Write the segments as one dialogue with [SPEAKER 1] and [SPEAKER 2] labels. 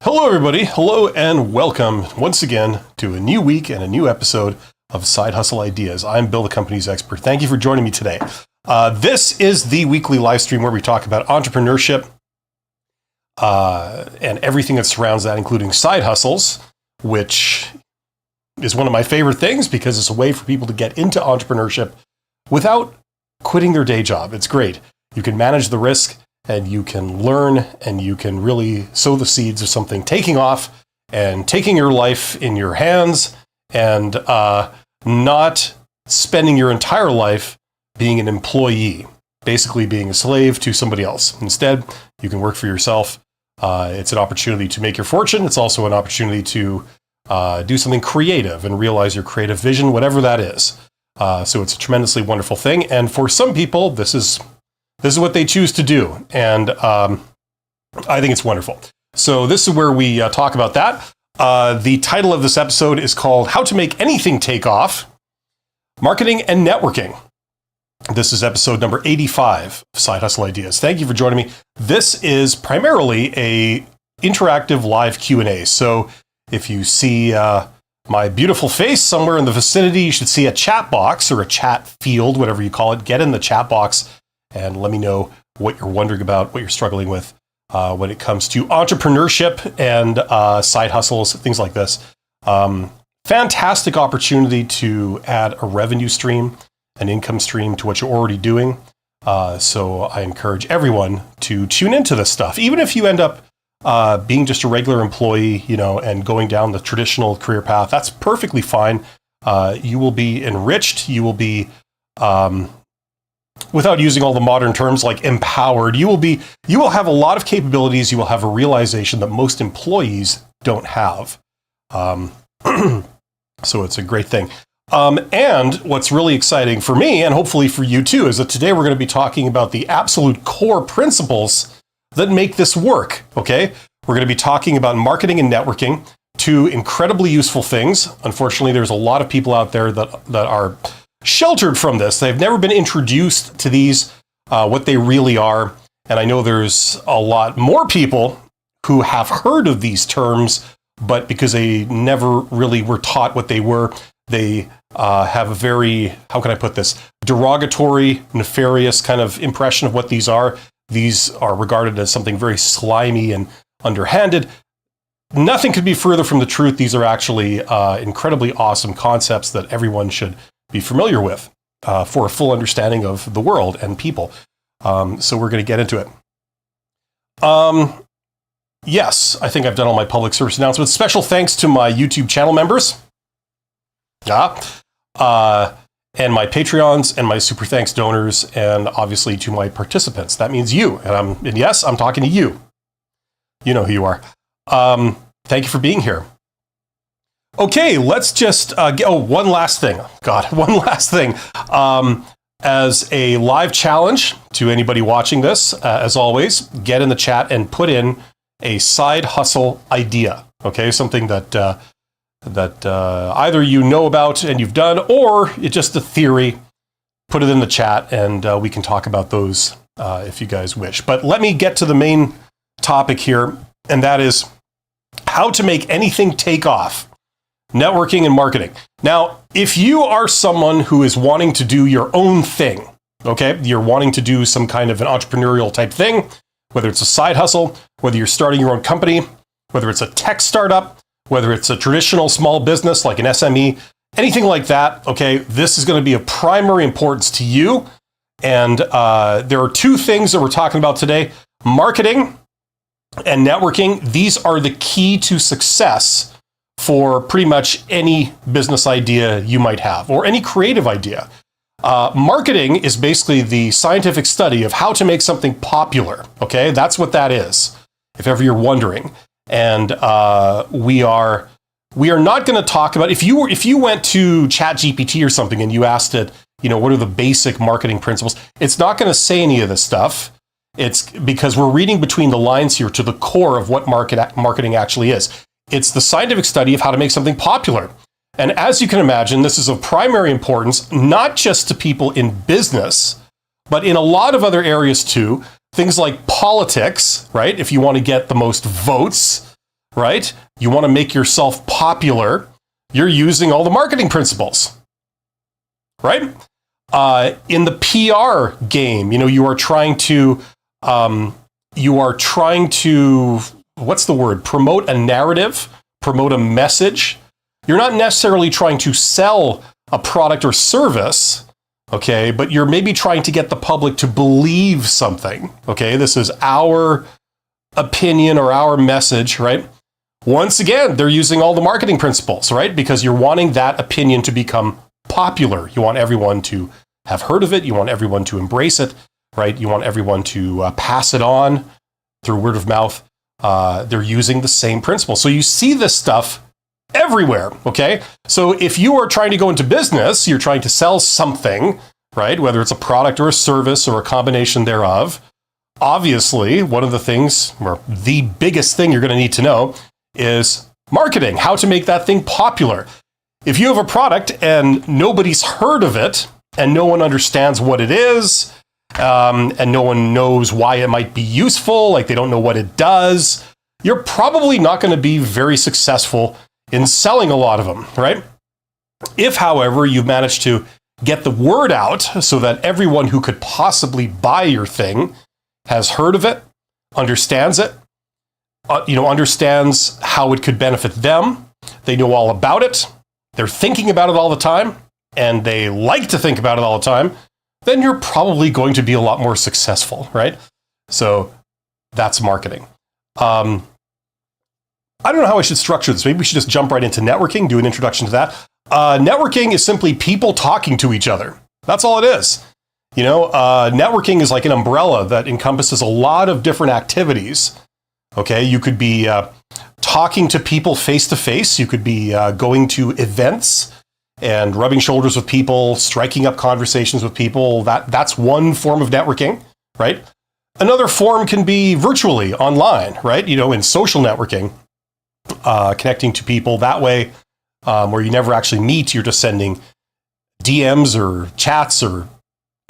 [SPEAKER 1] Hello, everybody. Hello, and welcome once again to a new week and a new episode of Side Hustle Ideas. I'm Bill, the company's expert. Thank you for joining me today. This is the weekly live stream where we talk about entrepreneurship and everything that surrounds that, including side hustles, which is one of my favorite things because it's a way for people to get into entrepreneurship without quitting their day job. It's great. You can manage the risk, and you can learn, and you can really sow the seeds of something taking off and taking your life in your hands and not spending your entire life being an employee, basically being a slave to somebody else. Instead, you can work for yourself. It's an opportunity to make your fortune. It's also an opportunity to do something creative and realize your creative vision, whatever that is. So it's a tremendously wonderful thing. And for some people, this is what they choose to do, and I think it's wonderful. So this is where we talk about that. The title of this episode is called How to Make Anything Take Off, Marketing and Networking. This is episode number 85 of Side Hustle Ideas. Thank you for joining me. This is primarily a interactive live Q&A. So if you see my beautiful face somewhere in the vicinity, you should see a chat box or a chat field, whatever you call it. Get in the chat box and let me know what you're wondering about, what you're struggling with when it comes to entrepreneurship and side hustles, things like this. Fantastic opportunity to add a revenue stream, an income stream to what you're already doing. So I encourage everyone to tune into this stuff. Even if you end up being just a regular employee, and going down the traditional career path, that's perfectly fine. You will be enriched. You will be without using all the modern terms like empowered, you will have a lot of capabilities. You will have a realization that most employees don't have. So it's a great thing. And what's really exciting for me, and hopefully for you too, is that today we're going to be talking about the absolute core principles that make this work. Okay. We're going to be talking about marketing and networking, two incredibly useful things. Unfortunately, there's a lot of people out there that are sheltered from this. They've never been introduced to these, what they really are. And I know there's a lot more people who have heard of these terms, but because they never really were taught what they were, they have a very, how can I put this, derogatory, nefarious kind of impression of what these are. These are regarded as something very slimy and underhanded. Nothing could be further from the truth. These are actually incredibly awesome concepts that everyone should be familiar with for a full understanding of the world and people. So we're going to get into it. Yes, I think I've done all my public service announcements. Special thanks to my YouTube channel members. And my Patreons and my super thanks donors, and obviously to my participants. That means you. And yes, I'm talking to you. You know who you are. Thank you for being here. Okay, let's just one last thing. One last thing. As a live challenge to anybody watching this, as always, get in the chat and put in a side hustle idea. Okay, something that either you know about and you've done, or it's just a theory. Put it in the chat, and we can talk about those if you guys wish. But let me get to the main topic here, and that is how to make anything take off. Networking and marketing. Now, if you are someone who is wanting to do your own thing, okay, you're wanting to do some kind of an entrepreneurial type thing, whether it's a side hustle, whether you're starting your own company, whether it's a tech startup, whether it's a traditional small business like an SME, anything like that, okay, this is going to be of primary importance to you. And there are two things that we're talking about today: marketing and networking. These are the key to success for pretty much any business idea you might have, or any creative idea. Marketing is basically the scientific study of how to make something popular. Okay, that's what that is, if ever you're wondering. And we are not going to talk about, if you went to ChatGPT or something and you asked it, what are the basic marketing principles? It's not going to say any of this stuff. It's because we're reading between the lines here to the core of what marketing actually is. It's the scientific study of how to make something popular. And as you can imagine, this is of primary importance, not just to people in business, but in a lot of other areas too. Things like politics, right? If you want to get the most votes, right? You want to make yourself popular. You're using all the marketing principles, right? In the PR game, you are trying to, what's the word? Promote a narrative, promote a message. You're not necessarily trying to sell a product or service, okay? But you're maybe trying to get the public to believe something, okay? This is our opinion or our message, right? Once again, they're using all the marketing principles, right? Because you're wanting that opinion to become popular. You want everyone to have heard of it. You want everyone to embrace it, right? You want everyone to pass it on through word of mouth. They're using the same principle. So you see this stuff everywhere, okay? So if you are trying to go into business, you're trying to sell something, right? Whether it's a product or a service or a combination thereof, obviously, one of the things, or the biggest thing you're going to need to know is marketing, how to make that thing popular. If you have a product and nobody's heard of it, and no one understands what it is, and no one knows why it might be useful, like they don't know what it does, you're probably not going to be very successful in selling a lot of them, right? If, however, you've managed to get the word out so that everyone who could possibly buy your thing has heard of it, understands it, understands how it could benefit them, they know all about it, they're thinking about it all the time, and they like to think about it all the time, then you're probably going to be a lot more successful, right? So that's marketing. I don't know how I should structure this. Maybe we should just jump right into networking, do an introduction to that. Networking is simply people talking to each other. That's all it is. Networking is like an umbrella that encompasses a lot of different activities. Okay, you could be talking to people face to face. You could be going to events and rubbing shoulders with people, striking up conversations with people. That's one form of networking, right? Another form can be virtually online, right? In social networking, connecting to people that way, where you never actually meet. You're just sending DMs or chats or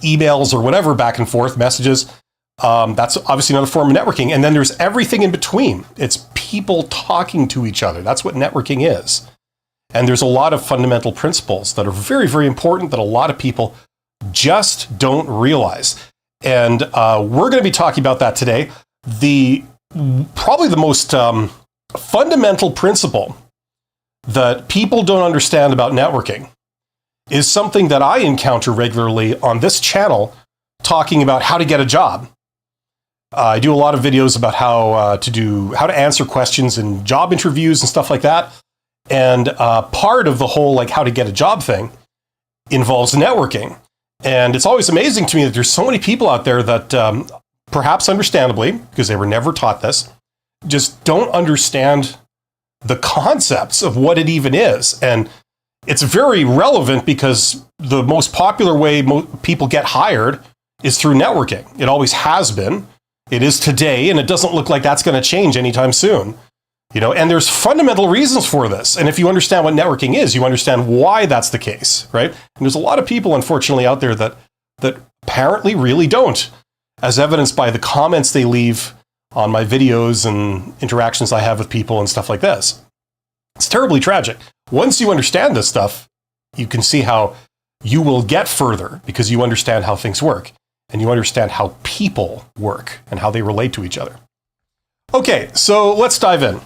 [SPEAKER 1] emails or whatever back and forth, messages. That's obviously another form of networking. And then there's everything in between. It's people talking to each other. That's what networking is. And there's a lot of fundamental principles that are very, very important that a lot of people just don't realize. And we're going to be talking about that today. Probably the most fundamental principle that people don't understand about networking is something that I encounter regularly on this channel, talking about how to get a job. I do a lot of videos about how to answer questions in job interviews and stuff like that. And part of the whole how to get a job thing involves networking. And it's always amazing to me that there's so many people out there that perhaps understandably, because they were never taught this, just don't understand the concepts of what it even is. And it's very relevant because the most popular way people get hired is through networking. It always has been. It is today, and it doesn't look like that's going to change anytime soon. And there's fundamental reasons for this. And if you understand what networking is, you understand why that's the case, right? And there's a lot of people, unfortunately, out there that apparently really don't, as evidenced by the comments they leave on my videos and interactions I have with people and stuff like this. It's terribly tragic. Once you understand this stuff, you can see how you will get further because you understand how things work and you understand how people work and how they relate to each other. Okay, so let's dive in.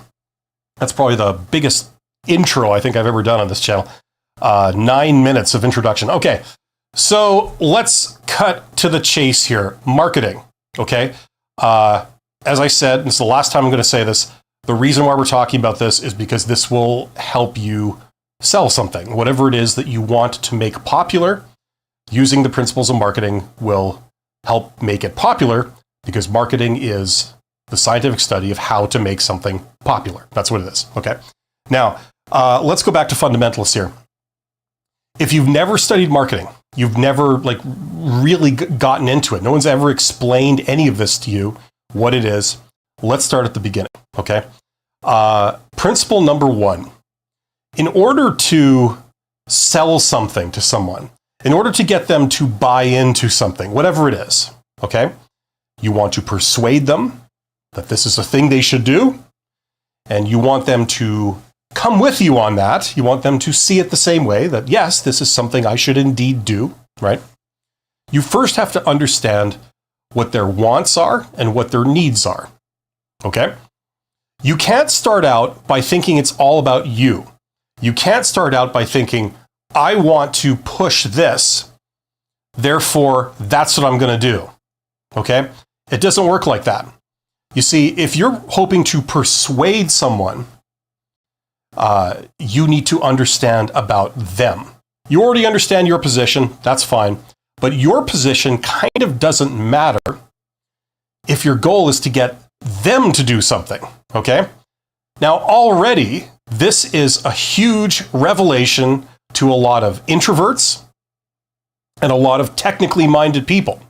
[SPEAKER 1] That's probably the biggest intro I think I've ever done on this channel. 9 minutes of introduction. Okay, so let's cut to the chase here. Marketing, okay? As I said, this is the last time I'm going to say this, the reason why we're talking about this is because this will help you sell something. Whatever it is that you want to make popular, using the principles of marketing will help make it popular, because marketing is the scientific study of how to make something popular. That's what it is, okay? Now, let's go back to fundamentalists here. If you've never studied marketing, you've never really gotten into it, no one's ever explained any of this to you, what it is, let's start at the beginning, okay? Principle number 1. In order to sell something to someone, in order to get them to buy into something, whatever it is, okay? You want to persuade them that this is a thing they should do, and you want them to come with you on that. You want them to see it the same way, that yes, this is something I should indeed do, right? You first have to understand what their wants are and what their needs are, okay? You can't start out by thinking it's all about you. You can't start out by thinking, I want to push this, therefore that's what I'm going to do, okay? It doesn't work like that. You see, if you're hoping to persuade someone, you need to understand about them. You already understand your position, that's fine. But your position kind of doesn't matter if your goal is to get them to do something, okay? Now, already, this is a huge revelation to a lot of introverts and a lot of technically minded people.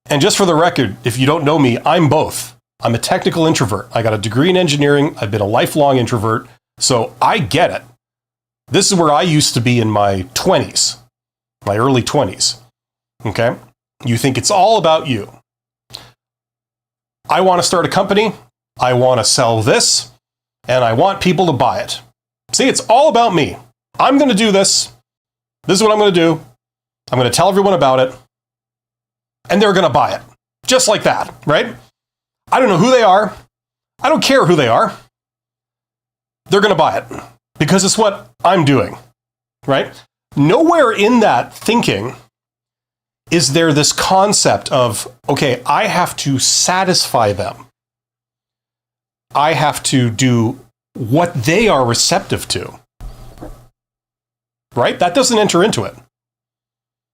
[SPEAKER 1] And just for the record, if you don't know me, I'm both. I'm a technical introvert. I got a degree in engineering. I've been a lifelong introvert, so I get it. This is where I used to be in my 20s. My early 20s, okay? You think it's all about you. I want to start a company, I want to sell this, and I want people to buy it. See, it's all about me. I'm going to do this. This is what I'm going to do. I'm going to tell everyone about it, and they're going to buy it. Just like that, right? I don't know who they are. I don't care who they are. They're going to buy it because it's what I'm doing, right? Nowhere in that thinking is there this concept of, okay, I have to satisfy them. I have to do what they are receptive to. Right? That doesn't enter into it.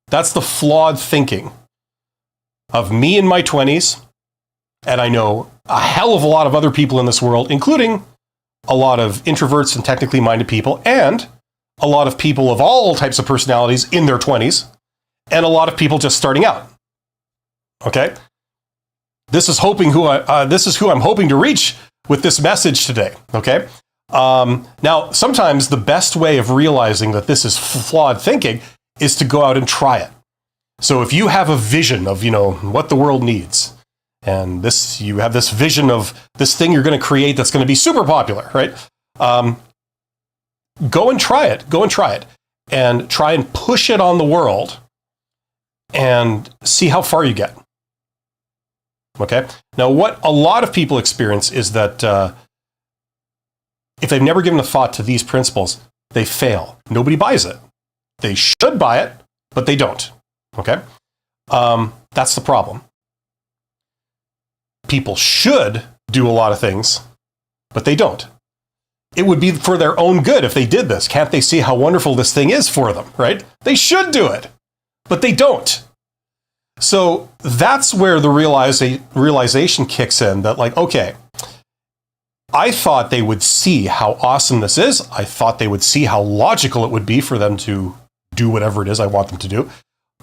[SPEAKER 1] That's the flawed thinking of me in my 20s, and I know a hell of a lot of other people in this world, including a lot of introverts and technically minded people, and a lot of people of all types of personalities in their 20s, and a lot of people just starting out. Okay? This is who I'm hoping to reach with this message today. Okay? Now, sometimes the best way of realizing that this is flawed thinking is to go out and try it. So if you have a vision of, what the world needs, and you have this vision of this thing you're going to create that's going to be super popular, right? Go and try it. And try and push it on the world and see how far you get. Okay? Now, what a lot of people experience is that if they've never given a thought to these principles, they fail. Nobody buys it. They should buy it, but they don't. Okay? That's the problem. People should do a lot of things, but they don't. It would be for their own good if they did this. Can't they see how wonderful this thing is for them, right? They should do it, but they don't. So that's where the realization kicks in that, okay, I thought they would see how awesome this is. I thought they would see how logical it would be for them to do whatever it is I want them to do,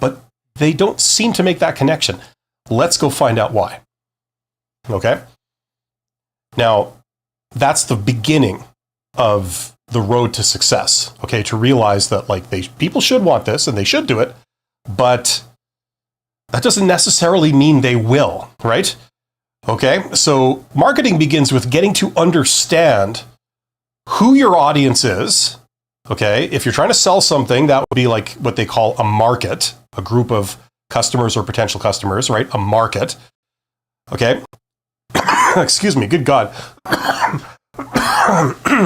[SPEAKER 1] but they don't seem to make that connection. Let's go find out why. Okay? Now, that's the beginning of the road to success, okay, to realize that people should want this and they should do it, but that doesn't necessarily mean they will, right? Okay, so marketing begins with getting to understand who your audience is, okay? If you're trying to sell something, that would be like what they call a market, a group of customers or potential customers, right? A market, okay? Excuse me, good God.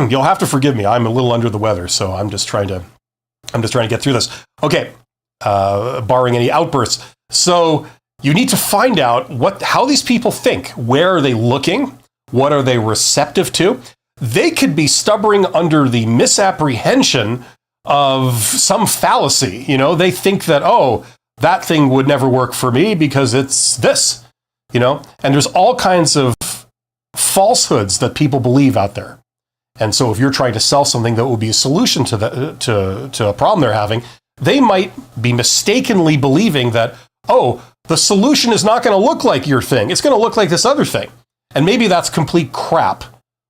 [SPEAKER 1] You'll have to forgive me. I'm a little under the weather, so I'm just trying to get through this. Okay, barring any outbursts. So you need to find out how these people think. Where are they looking? What are they receptive to? They could be stubborn under the misapprehension of some fallacy. They think that, that thing would never work for me because it's this, and there's all kinds of falsehoods that people believe out there. And so if you're trying to sell something that will be a solution to a problem they're having, they might be mistakenly believing that, the solution is not going to look like your thing. It's going to look like this other thing. And maybe that's complete crap,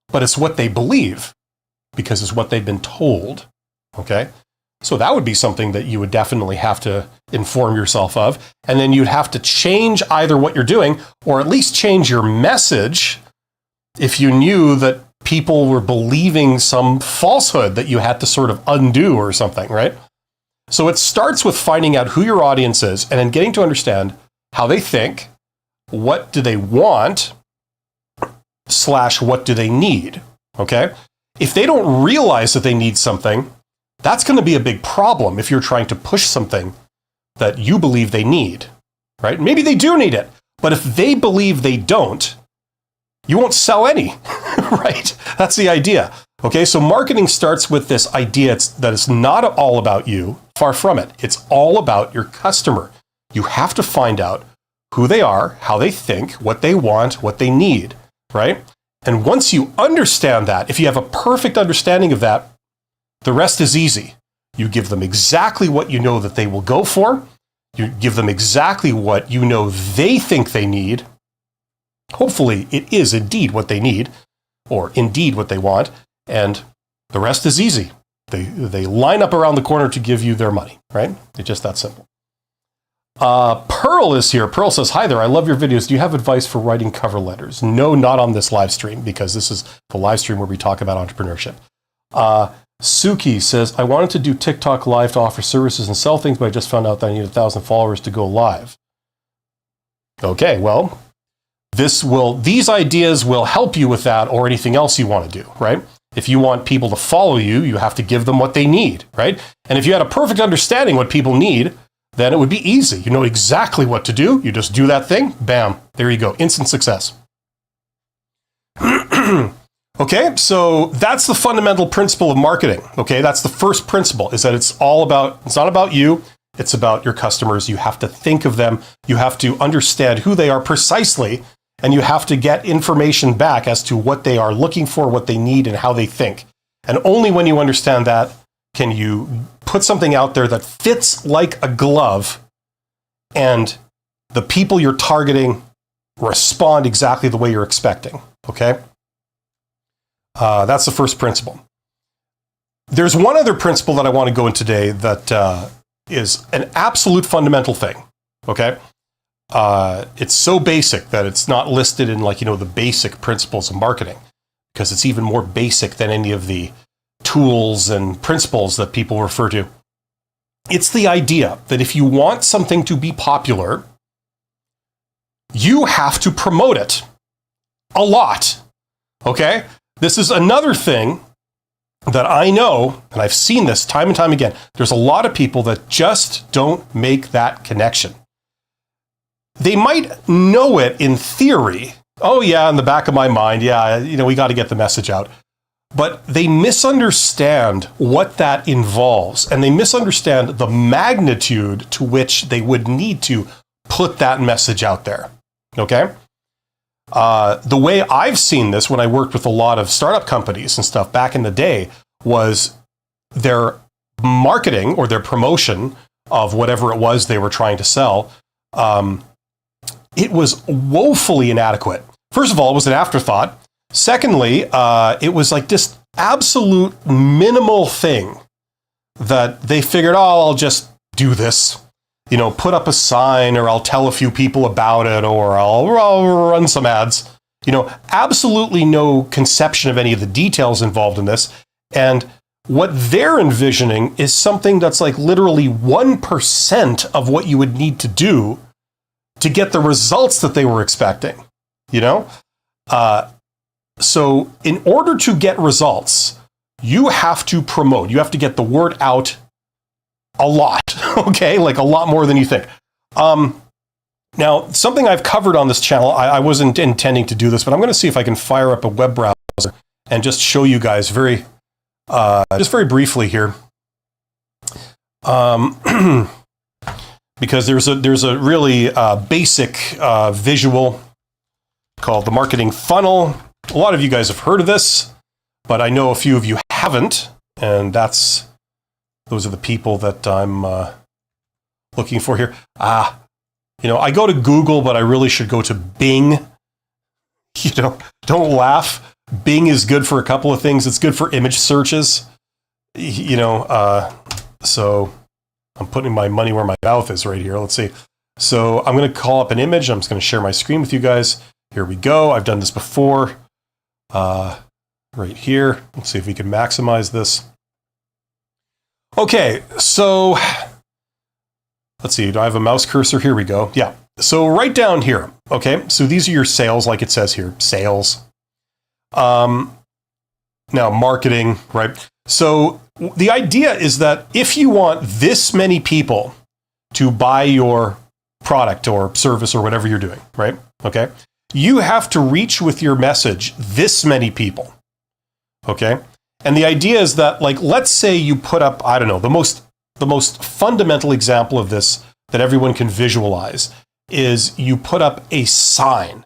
[SPEAKER 1] but it's what they believe because it's what they've been told. Okay? So that would be something that you would definitely have to inform yourself of. And then you'd have to change either what you're doing or at least change your message if you knew that people were believing some falsehood that you had to sort of undo or something, right? So it starts with finding out who your audience is and then getting to understand how they think, what do they want, / what do they need, okay? If they don't realize that they need something, that's going to be a big problem if you're trying to push something that you believe they need, right? Maybe they do need it, but if they believe they don't, you won't sell any, right? That's the idea. Okay, so marketing starts with this idea that it's not all about you, far from it. It's all about your customer. You have to find out who they are, how they think, what they want, what they need, right? And once you understand that, if you have a perfect understanding of that, the rest is easy. You give them exactly what you know that they will go for. You give them exactly what you know they think they need. Hopefully, it is indeed what they need, or indeed what they want, and the rest is easy. They line up around the corner to give you their money, right? It's just that simple. Pearl is here. Pearl says, hi there, I love your videos. Do you have advice for writing cover letters? No, not on this live stream, because this is the live stream where we talk about entrepreneurship. Suki says, I wanted to do TikTok live to offer services and sell things, but I just found out that I need 1,000 followers to go live. Okay, well, these ideas will help you with that or anything else you want to do, right? If you want people to follow you, you have to give them what they need, right? And if you had a perfect understanding what people need, then it would be easy. You know exactly what to do. You just do that thing, bam, there you go, instant success. Okay, so that's the fundamental principle of marketing. Okay, that's the first principle, is that it's not about you, it's about your customers. You have to think of them, you have to understand who they are precisely, and you have to get information back as to what they are looking for, what they need, and how they think. And only when you understand that can you put something out there that fits like a glove, and the people you're targeting respond exactly the way you're expecting, okay? That's the first principle. There's one other principle that I want to go into today that is an absolute fundamental thing, okay? It's so basic that it's not listed in the basic principles of marketing, because it's even more basic than any of the tools and principles that people refer to. It's the idea that if you want something to be popular, you have to promote it a lot, okay? This is another thing that I know, and I've seen this time and time again. There's a lot of people that just don't make that connection. They might know it in theory. Oh yeah, in the back of my mind, yeah, we got to get the message out. But they misunderstand what that involves, and they misunderstand the magnitude to which they would need to put that message out there, okay? The way I've seen this when I worked with a lot of startup companies and stuff back in the day was their marketing or their promotion of whatever it was they were trying to sell. It was woefully inadequate. First of all, it was an afterthought. Secondly, it was like this absolute minimal thing that they figured, oh, I'll just do this. Put up a sign, or I'll tell a few people about it, or I'll run some ads. Absolutely no conception of any of the details involved in this. And what they're envisioning is something that's like literally 1% of what you would need to do to get the results that they were expecting, So in order to get results, you have to promote. You have to get the word out a lot, okay? Like a lot more than you think. Now, something I've covered on this channel, I wasn't intending to do this, but I'm going to see if I can fire up a web browser and just show you guys very briefly here. Because there's a really basic visual called the marketing funnel. A lot of you guys have heard of this, but I know a few of you haven't, and those are the people that I'm looking for here. I go to Google, but I really should go to Bing. Don't laugh. Bing is good for a couple of things. It's good for image searches. So I'm putting my money where my mouth is right here. Let's see. So I'm going to call up an image. I'm just going to share my screen with you guys. Here we go. I've done this before. right here. Let's see if we can maximize this. Okay, so let's see. Do I have a mouse cursor? Here we go. Yeah. So right down here. Okay. So these are your sales, like it says here, sales. Now marketing, right? So the idea is that if you want this many people to buy your product or service or whatever you're doing, right? Okay. You have to reach with your message this many people. Okay. And the idea is that, like, let's say you put up, I don't know, the most fundamental example of this that everyone can visualize is you put up a sign.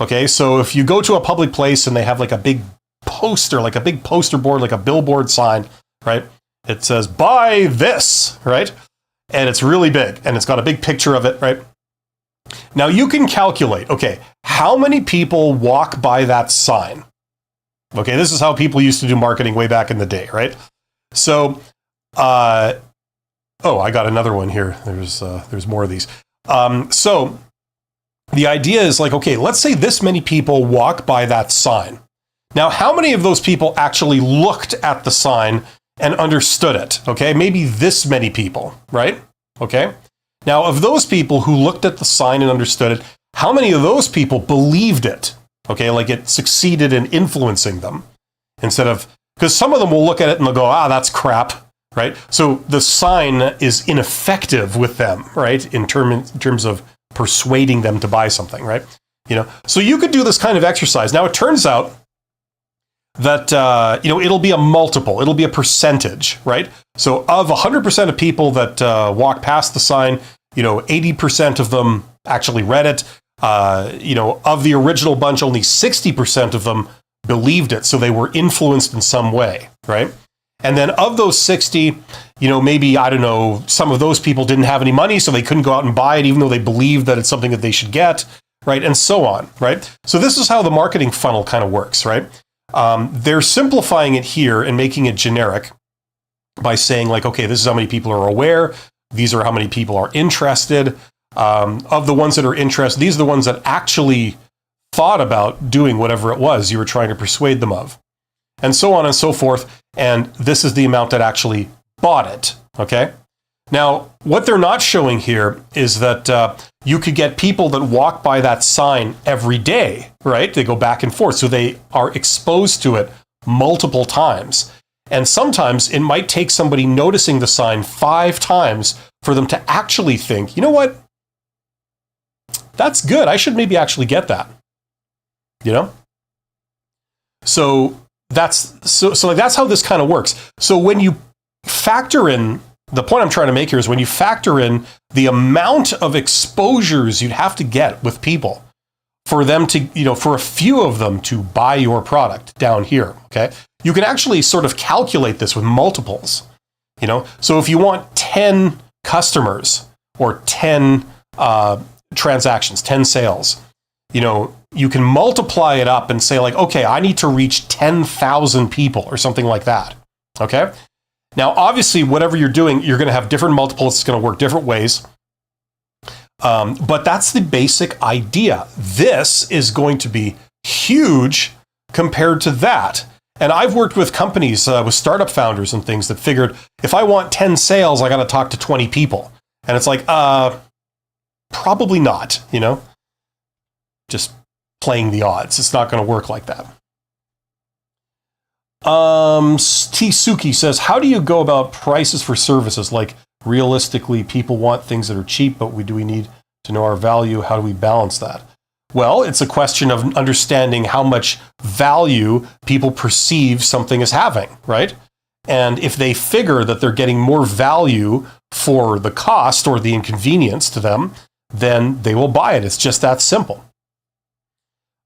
[SPEAKER 1] Okay. So if you go to a public place and they have like a big poster board, like a billboard sign, right? It says, buy this, right? And it's really big and it's got a big picture of it, right? Now you can calculate, okay, how many people walk by that sign? Okay, this is how people used to do marketing way back in the day, right? So, I got another one here. There's more of these. So the idea is like, okay, let's say this many people walk by that sign. Now, how many of those people actually looked at the sign and understood it? Okay, maybe this many people, right? Okay. Now, of those people who looked at the sign and understood it, how many of those people believed it? Okay, like it succeeded in influencing them instead of, because some of them will look at it and they'll go, that's crap, right? So the sign is ineffective with them, right? In terms of persuading them to buy something, right? So you could do this kind of exercise. Now, it turns out that, it'll be a multiple, it'll be a percentage, right? So of 100% of people that walk past the sign, 80% of them actually read it. Of the original bunch, only 60% of them believed it. So they were influenced in some way, right? And then of those 60, maybe, I don't know, some of those people didn't have any money, so they couldn't go out and buy it, even though they believed that it's something that they should get, right? And so on, right? So this is how the marketing funnel kind of works, right? They're simplifying it here and making it generic by saying like, okay, this is how many people are aware. These are how many people are interested. Of the ones that are interested, these are the ones that actually thought about doing whatever it was you were trying to persuade them of, and so on and so forth. And this is the amount that actually bought it. Okay. Now, what they're not showing here is that you could get people that walk by that sign every day, right? They go back and forth. So they are exposed to it multiple times. And sometimes it might take somebody noticing the sign 5 times for them to actually think, you know what? That's good. I should maybe actually get that. So that's how this kind of works. So when you factor in, the point I'm trying to make here is when you factor in the amount of exposures you'd have to get with people for them to, for a few of them to buy your product down here, okay? You can actually sort of calculate this with multiples, So if you want 10 customers or 10 transactions, 10 sales, you can multiply it up and say like, okay, I need to reach 10,000 people or something like that. Okay. Now, obviously, whatever you're doing, you're going to have different multiples. It's going to work different ways. But that's the basic idea. This is going to be huge compared to that. And I've worked with companies, with startup founders and things that figured if I want 10 sales, I got to talk to 20 people. And it's like, probably not, just playing the odds. It's not going to work like that. T. Suki says, how do you go about prices for services? Like, realistically, people want things that are cheap, but do we need to know our value? How do we balance that? Well, it's a question of understanding how much value people perceive something as having, right? And if they figure that they're getting more value for the cost or the inconvenience to them, then they will buy it. It's just that simple.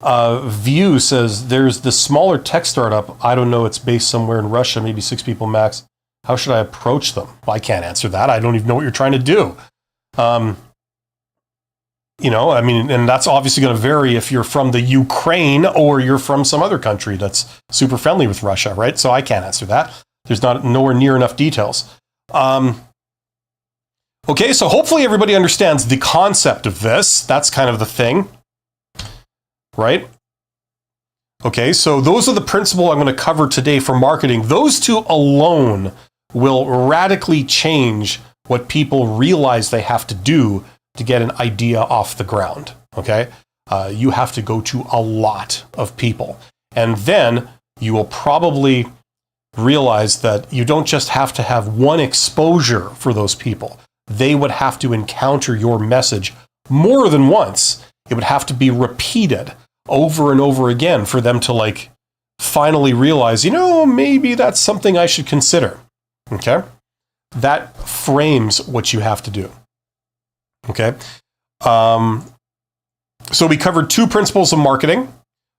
[SPEAKER 1] View says, there's this smaller tech startup. I don't know. It's based somewhere in Russia, maybe 6 people max. How should I approach them? Well, I can't answer that. I don't even know what you're trying to do. And that's obviously going to vary if you're from the Ukraine or you're from some other country that's super friendly with Russia, right? So I can't answer that. There's nowhere near enough details. Okay, so hopefully everybody understands the concept of this. That's kind of the thing, right? Okay, so those are the principles I'm going to cover today for marketing. Those two alone will radically change what people realize they have to do to get an idea off the ground. Okay, you have to go to a lot of people. And then you will probably realize that you don't just have to have one exposure for those people. They would have to encounter your message more than once. It would have to be repeated over and over again for them to like finally realize, maybe that's something I should consider. Okay? That frames what you have to do. Okay? So we covered two principles of marketing.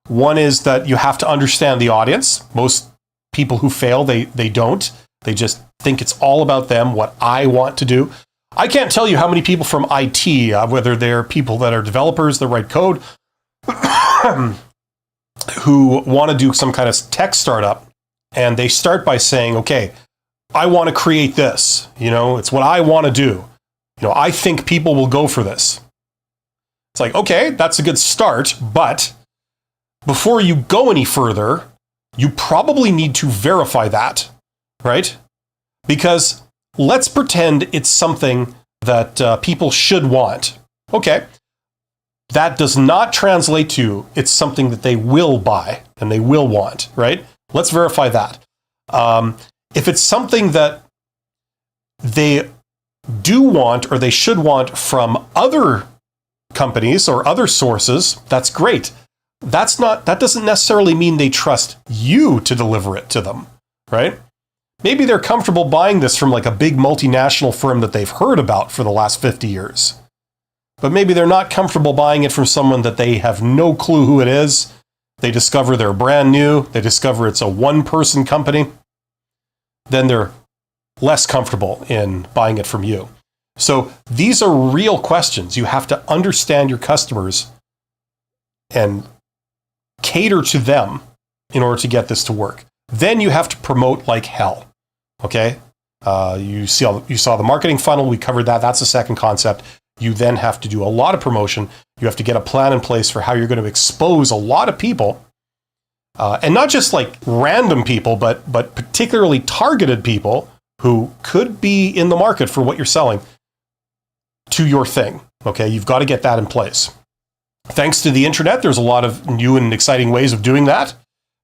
[SPEAKER 1] One is that you have to understand the audience. Most people who fail, they don't. They just think it's all about them, what I want to do. I can't tell you how many people from IT, whether they're people that are developers that write code, who want to do some kind of tech startup, and they start by saying, okay, I want to create this. It's what I want to do. I think people will go for this. It's like, okay, that's a good start, but before you go any further, you probably need to verify that, right? Because let's pretend it's something that people should want. Okay, that does not translate to it's something that they will buy and they will want, right? Let's verify that. If it's something that they do want or they should want from other companies or other sources, that's great. That doesn't necessarily mean they trust you to deliver it to them, right? Maybe they're comfortable buying this from like a big multinational firm that they've heard about for the last 50 years. But maybe they're not comfortable buying it from someone that they have no clue who it is. They discover they're brand new. They discover it's a one-person company. Then they're less comfortable in buying it from you. So these are real questions. You have to understand your customers and cater to them in order to get this to work. Then you have to promote like hell. Okay? You saw the marketing funnel. We covered that. That's the second concept. You then have to do a lot of promotion. You have to get a plan in place for how you're going to expose a lot of people. And not just like random people, but particularly targeted people who could be in the market for what you're selling to your thing. Okay? You've got to get that in place. Thanks to the internet, there's a lot of new and exciting ways of doing that,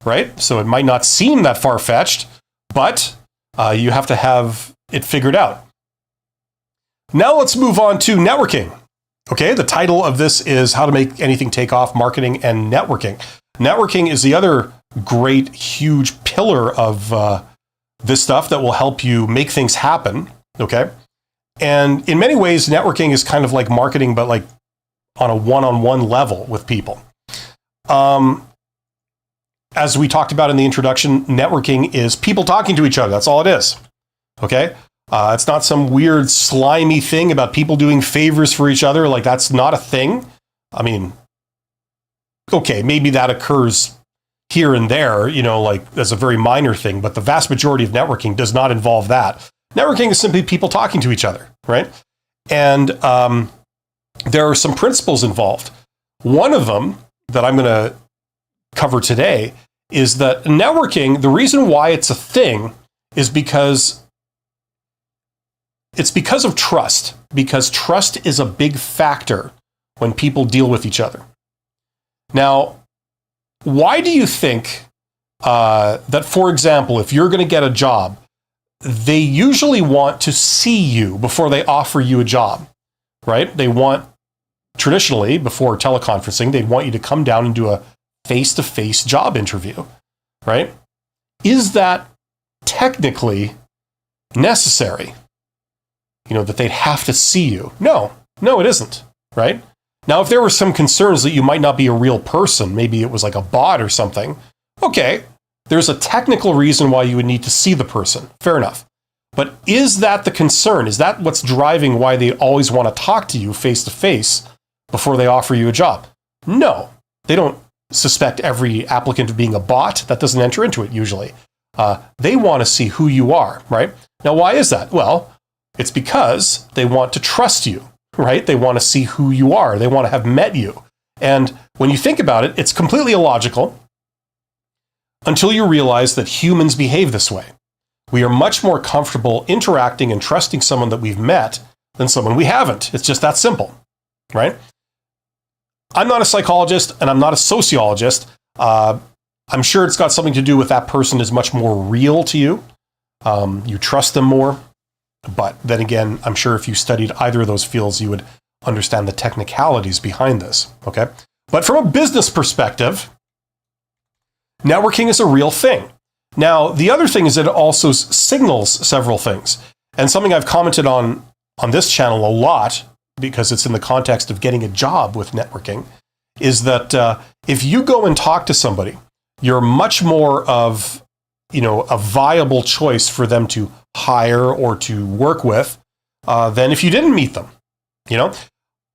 [SPEAKER 1] right? So it might not seem that far-fetched, but you have to have it figured out. Now let's move on to networking. Okay, the title of this is How to Make Anything Take Off, Marketing and Networking. Networking is the other great, huge pillar of this stuff that will help you make things happen, okay? And in many ways, networking is kind of like marketing, but like on a one-on-one level with people. As we talked about in the introduction, networking is people talking to each other. That's all it is. Okay? It's not some weird slimy thing about people doing favors for each other. Like, that's not a thing. I mean, okay, maybe that occurs here and there, like as a very minor thing, but the vast majority of networking does not involve that. Networking is simply people talking to each other, right? And there are some principles involved. One of them that I'm going to cover today is that networking, the reason why it's a thing is because of trust, because trust is a big factor when people deal with each other. Now, why do you think that, for example, if you're going to get a job, they usually want to see you before they offer you a job, right? They want, traditionally, before teleconferencing, they'd want you to come down and do a face-to-face job interview, right? Is that technically necessary? That they'd have to see you? No, it isn't, right? Now, if there were some concerns that you might not be a real person, maybe it was like a bot or something, okay, there's a technical reason why you would need to see the person. Fair enough. But is that the concern? Is that what's driving why they always want to talk to you face to face before they offer you a job? No, they don't suspect every applicant of being a bot. That doesn't enter into it usually. They want to see who you are, right? Now, why is that? Well, it's because they want to trust you, right? They want to see who you are. They want to have met you. And when you think about it, it's completely illogical. until you realize that humans behave this way. We are much more comfortable interacting and trusting someone that we've met than someone we haven't. It's just that simple, right? I'm not a psychologist and I'm not a sociologist. I'm sure it's got something to do with that person is much more real to you. You trust them more. But then again, I'm sure if you studied either of those fields, you would understand the technicalities behind this, okay? But from a business perspective, networking is a real thing. Now, the other thing is that it also signals several things. And something I've commented on this channel a lot, because it's in the context of getting a job with networking, is that if you go and talk to somebody, you're much more of, a viable choice for them to hire or to work with than if you didn't meet them.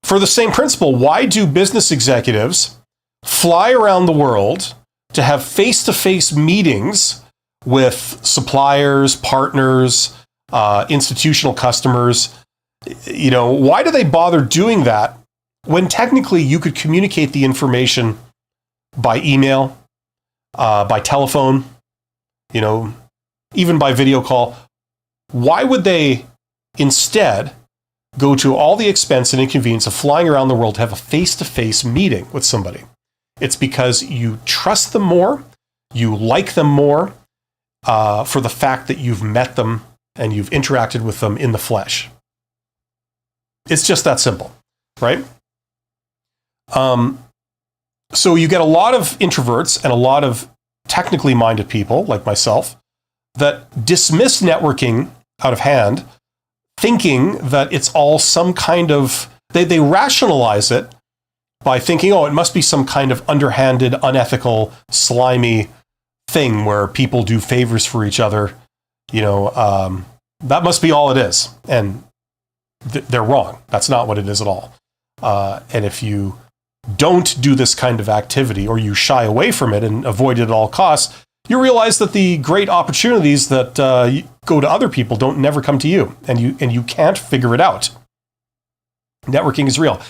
[SPEAKER 1] For the same principle, why do business executives fly around the world to have face-to-face meetings with suppliers, partners, institutional customers? Why do they bother doing that when technically you could communicate the information by email, by telephone, even by video call? Why would they instead go to all the expense and inconvenience of flying around the world to have a face-to-face meeting with somebody? It's because you trust them more, you like them more for the fact that you've met them and you've interacted with them in the flesh. It's just that simple, right? So you get a lot of introverts and a lot of technically minded people like myself that dismiss networking out of hand, thinking that it's all some kind of, they rationalize it by thinking, it must be some kind of underhanded, unethical, slimy thing where people do favors for each other. That must be all it is. And they're wrong. That's not what it is at all. And if you don't do this kind of activity or you shy away from it and avoid it at all costs, you realize that the great opportunities that go to other people don't never come to you, and you can't figure it out. Networking is real.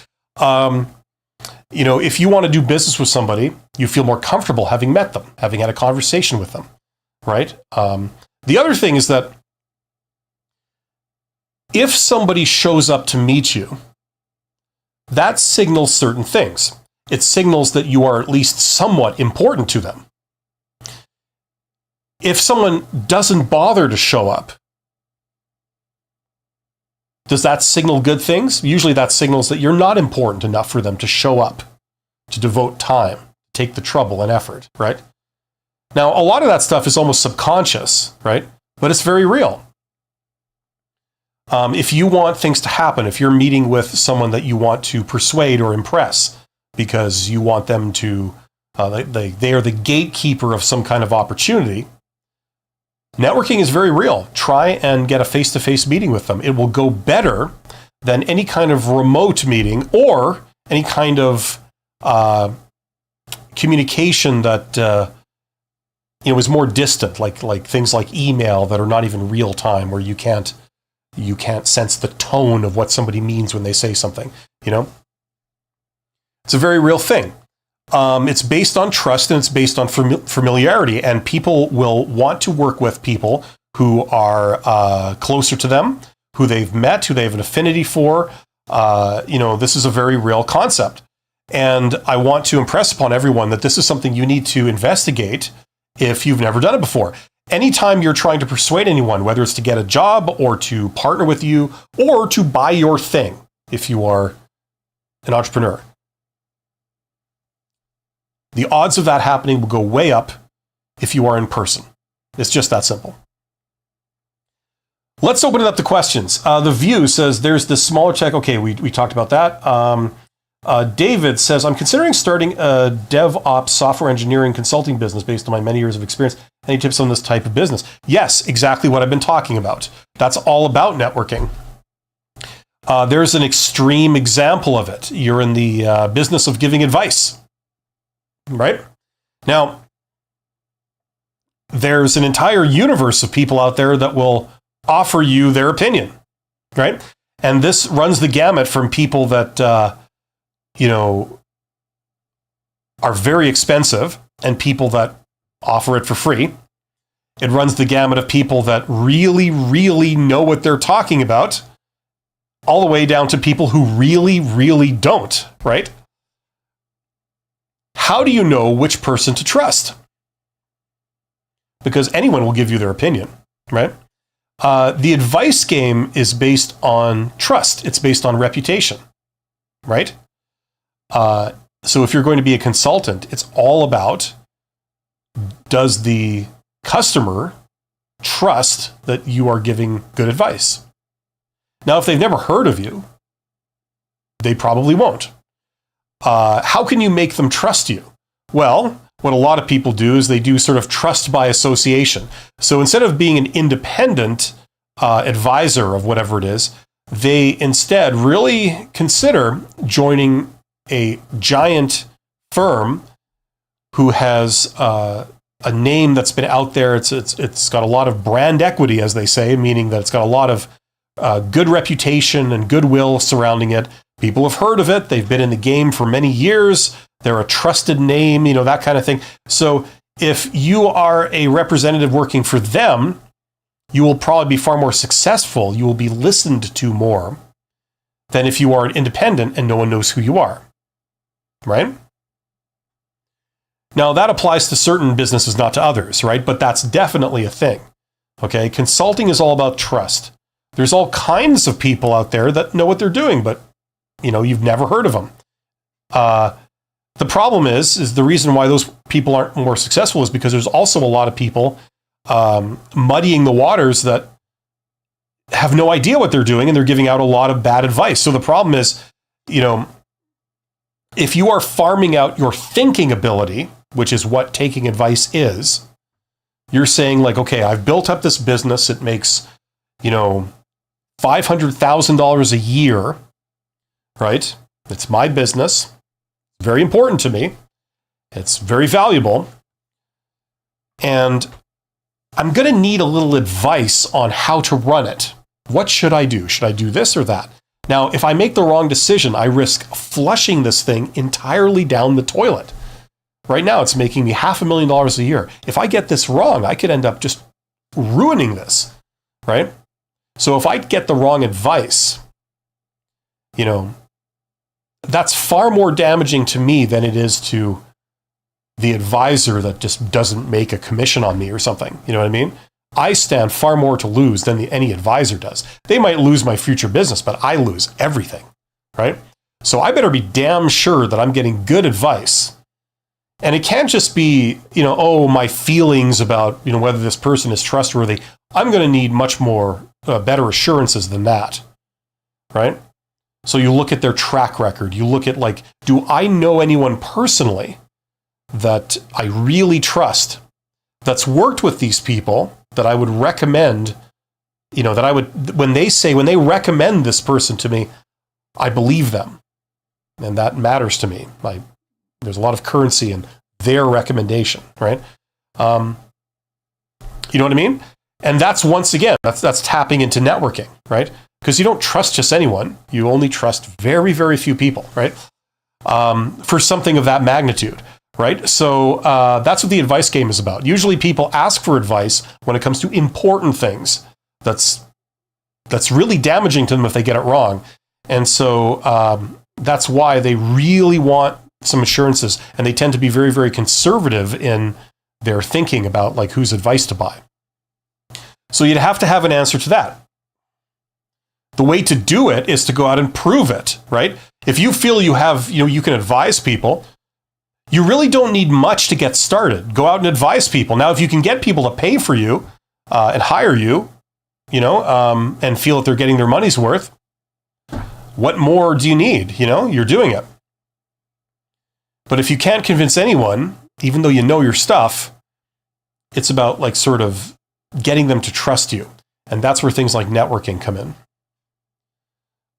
[SPEAKER 1] If you want to do business with somebody, you feel more comfortable having met them, having had a conversation with them, right? The other thing is that if somebody shows up to meet you, that signals certain things. It signals that you are at least somewhat important to them. If someone doesn't bother to show up, does that signal good things? Usually that signals that you're not important enough for them to show up, to devote time, take the trouble and effort, right? Now, a lot of that stuff is almost subconscious, right? But it's very real. If you want things to happen, if you're meeting with someone that you want to persuade or impress because you want them to, they are the gatekeeper of some kind of opportunity, networking is very real. Try and get a face-to-face meeting with them. It will go better than any kind of remote meeting or any kind of communication that is more distant, like things like email that are not even real time, where you can't sense the tone of what somebody means when they say something. It's a very real thing. It's based on trust and it's based on familiarity, and people will want to work with people who are closer to them, who they've met, who they have an affinity for. This is a very real concept. And I want to impress upon everyone that this is something you need to investigate if you've never done it before. Anytime you're trying to persuade anyone, whether it's to get a job or to partner with you or to buy your thing, if you are an entrepreneur, the odds of that happening will go way up if you are in person. It's just that simple. Let's open it up to questions. The View says there's this smaller tech. Okay, we talked about that. David says, I'm considering starting a DevOps software engineering consulting business based on my many years of experience. Any tips on this type of business? Yes, exactly what I've been talking about. That's all about networking. There's an extreme example of it. You're in the business of giving advice, right? Now, there's an entire universe of people out there that will offer you their opinion, right? And this runs the gamut from people that, are very expensive and people that offer it for free. It runs the gamut of people that really, really know what they're talking about, all the way down to people who really, really don't, right? How do you know which person to trust? Because anyone will give you their opinion, right? The advice game is based on trust. It's based on reputation, right? So if you're going to be a consultant, it's all about, does the customer trust that you are giving good advice? Now, if they've never heard of you, they probably won't. How can you make them trust you? Well, what a lot of people do is they do sort of trust by association. So instead of being an independent advisor of whatever it is, they instead really consider joining a giant firm who has a name that's been out there. It's got a lot of brand equity, as they say, meaning that it's got a lot of good reputation and goodwill surrounding it. People have heard of it. They've been in the game for many years. They're a trusted name, that kind of thing. So if you are a representative working for them, you will probably be far more successful. You will be listened to more than if you are an independent and no one knows who you are, right? Now, that applies to certain businesses, not to others, right? But that's definitely a thing, okay? Consulting is all about trust. There's all kinds of people out there that know what they're doing, but, you've never heard of them. The problem is the reason why those people aren't more successful is because there's also a lot of people muddying the waters that have no idea what they're doing, and they're giving out a lot of bad advice. So the problem is, if you are farming out your thinking ability, which is what taking advice is, you're saying like, okay, I've built up this business. It makes, $500,000 a year, right? It's my business. Very important to me. It's very valuable. And I'm going to need a little advice on how to run it. What should I do? Should I do this or that? Now, if I make the wrong decision, I risk flushing this thing entirely down the toilet. Right now, it's making me $500,000 a year. If I get this wrong, I could end up just ruining this, right? So if I get the wrong advice, that's far more damaging to me than it is to the advisor that just doesn't make a commission on me or something. You know what I mean? I stand far more to lose than any advisor does. They might lose my future business, but I lose everything, right? So I better be damn sure that I'm getting good advice. And it can't just be, my feelings about, whether this person is trustworthy. I'm going to need much more, better assurances than that, right? So you look at their track record. You look at do I know anyone personally that I really trust that's worked with these people that I would recommend, when they recommend this person to me, I believe them. And that matters to me. There's a lot of currency in their recommendation, right? You know what I mean? And that's, once again, that's tapping into networking, right? Because you don't trust just anyone. You only trust very, very few people, right? For something of that magnitude, right? So that's what the advice game is about. Usually people ask for advice when it comes to important things. That's really damaging to them if they get it wrong. And so that's why they really want some assurances, and they tend to be very, very conservative in their thinking about whose advice to buy. So you'd have to have an answer to that. The way to do it is to go out and prove it, right? If you feel you have, you can advise people, you really don't need much to get started. Go out and advise people. Now, if you can get people to pay for you and hire you, and feel that they're getting their money's worth, what more do you need? You're doing it. But if you can't convince anyone, even though you know your stuff, it's about sort of getting them to trust you. And that's where things like networking come in.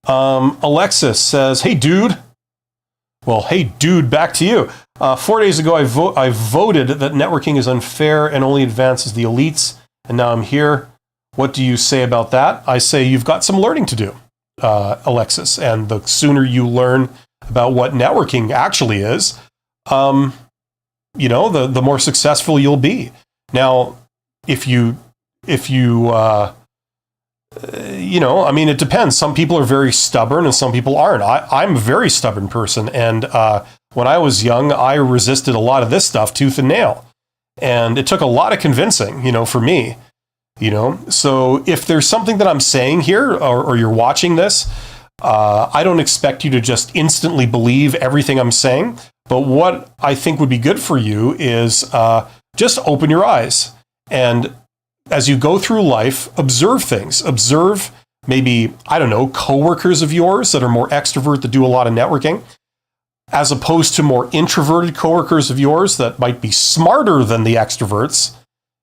[SPEAKER 1] Alexis says, hey, dude. Well, hey, dude, back to you. 4 days ago, I voted that networking is unfair and only advances the elites. And now I'm here. What do you say about that? I say you've got some learning to do, Alexis. And the sooner you learn about what networking actually is, the more successful you'll be. Now, if you I mean, it depends. Some people are very stubborn and some people aren't. I'm a very stubborn person. And when I was young, I resisted a lot of this stuff tooth and nail. And it took a lot of convincing, for me, So if there's something that I'm saying here or you're watching this, I don't expect you to just instantly believe everything I'm saying. But what I think would be good for you is just open your eyes. And as you go through life, observe things. Observe maybe, coworkers of yours that are more extrovert, that do a lot of networking, as opposed to more introverted coworkers of yours that might be smarter than the extroverts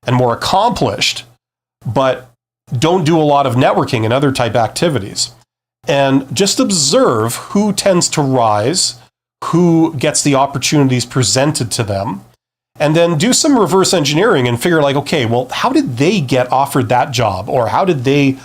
[SPEAKER 1] and more accomplished, but don't do a lot of networking and other type activities. And just observe who tends to rise, who gets the opportunities presented to them, and then do some reverse engineering and figure okay, well, how did they get offered that job? Or how did they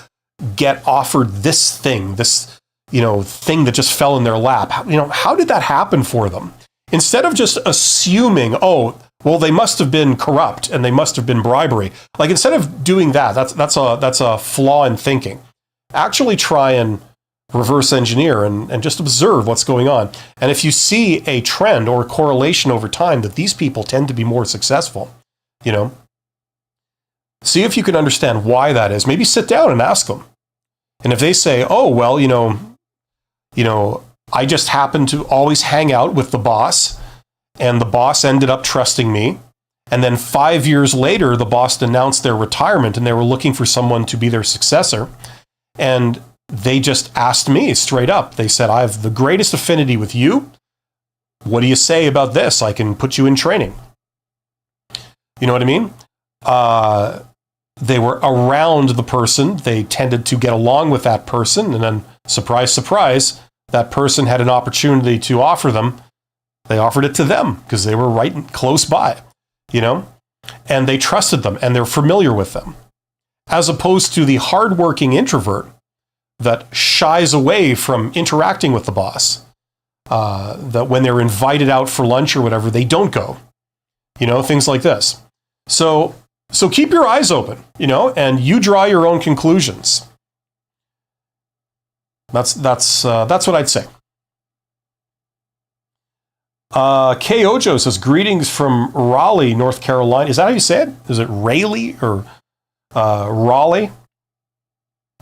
[SPEAKER 1] get offered this thing, thing that just fell in their lap? How did that happen for them? Instead of just assuming, oh, well, they must have been corrupt and they must have been bribery. Instead of doing that, that's a flaw in thinking. Actually try and reverse engineer and just observe what's going on. And if you see a trend or a correlation over time that these people tend to be more successful, see if you can understand why that is. Maybe sit down and ask them. And if they say, oh, well, I just happened to always hang out with the boss and the boss ended up trusting me. And then 5 years later, the boss announced their retirement and they were looking for someone to be their successor. And they just asked me straight up. They said, I have the greatest affinity with you. What do you say about this? I can put you in training. You know what I mean? They were around the person. They tended to get along with that person. And then, surprise, surprise, that person had an opportunity to offer them. They offered it to them because they were right close by, and they trusted them and they're familiar with them. As opposed to the hardworking introvert that shies away from interacting with the boss, that when they're invited out for lunch or whatever, they don't go, things like this. So keep your eyes open, and you draw your own conclusions. That's what I'd say. K. Ojo says, greetings from Raleigh, North Carolina. Is that how you say it? Is it Raleigh or Raleigh?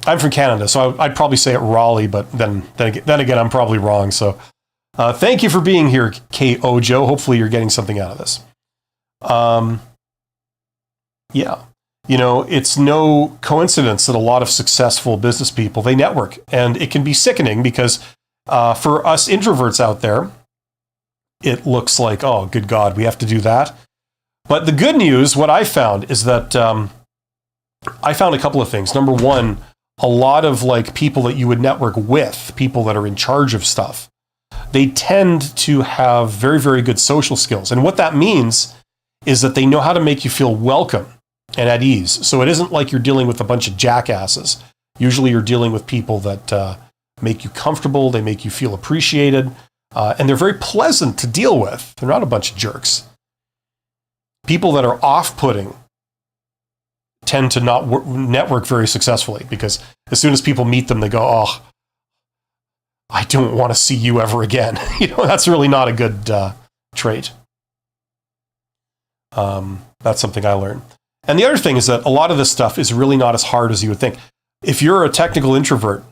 [SPEAKER 1] I'm from Canada, so I'd probably say it Raleigh, but then again, I'm probably wrong. So thank you for being here, K. Ojo. Hopefully you're getting something out of this. Yeah. It's no coincidence that a lot of successful business people, they network. And it can be sickening because for us introverts out there, it looks like, oh, good God, we have to do that. But the good news, what I found is that I found a couple of things. Number one, a lot of people that you would network with, people that are in charge of stuff, they tend to have very, very good social skills. And what that means is that they know how to make you feel welcome and at ease. So it isn't like you're dealing with a bunch of jackasses. Usually you're dealing with people that make you comfortable, they make you feel appreciated, and they're very pleasant to deal with. They're not a bunch of jerks. People that are off-putting tend to not network very successfully because as soon as people meet them, they go, oh, I don't want to see you ever again. That's really not a good trait. That's something I learned. And the other thing is that a lot of this stuff is really not as hard as you would think. If you're a technical introvert